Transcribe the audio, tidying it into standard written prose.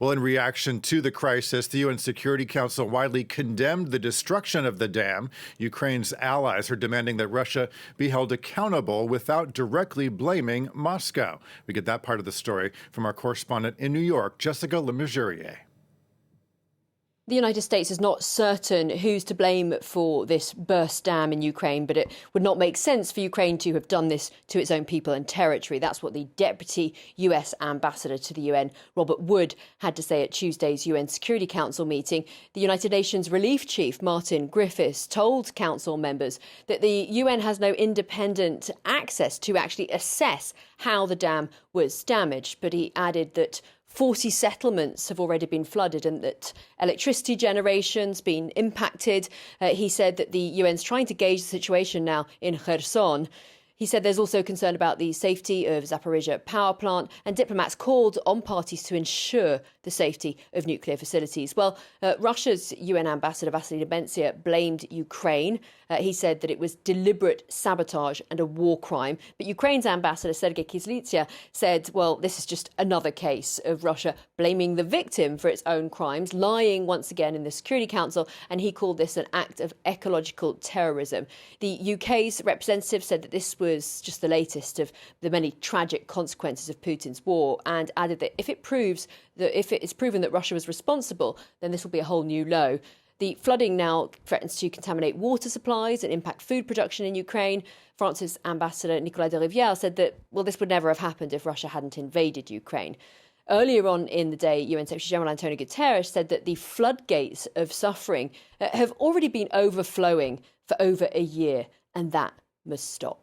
Well, in reaction to the crisis, the UN Security Council widely condemned the destruction of the dam. Ukraine's allies are demanding that Russia be held accountable without directly blaming Moscow. We get that part of the story from our correspondent in New York, Jessica Lemessurier. The United States is not certain who's to blame for this burst dam in Ukraine, but it would not make sense for Ukraine to have done this to its own people and territory. That's what the Deputy US Ambassador to the UN, Robert Wood, had to say at Tuesday's UN Security Council meeting. The United Nations Relief Chief, Martin Griffiths, told Council members that the UN has no independent access to actually assess how the dam was damaged. But he added that 40 settlements have already been flooded and that electricity generation's been impacted. He said that the UN's trying to gauge the situation now in Kherson. He said there's also concern about the safety of Zaporizhzhia power plant, and diplomats called on parties to ensure the safety of nuclear facilities. Well, Russia's UN ambassador Vasily Nebenzia blamed Ukraine. He said that it was deliberate sabotage and a war crime. But Ukraine's ambassador Sergei Kyslytsya said, well, this is just another case of Russia blaming the victim for its own crimes, lying once again in the Security Council, and he called this an act of ecological terrorism. The UK's representative said that this was just the latest of the many tragic consequences of Putin's war, and added that if it is proven that Russia was responsible, then this will be a whole new low. The flooding now threatens to contaminate water supplies and impact food production in Ukraine. France's ambassador Nicolas de Rivière said that, well, this would never have happened if Russia hadn't invaded Ukraine. Earlier on in the day, UN Secretary General Antonio Guterres said that the floodgates of suffering have already been overflowing for over a year, and that must stop.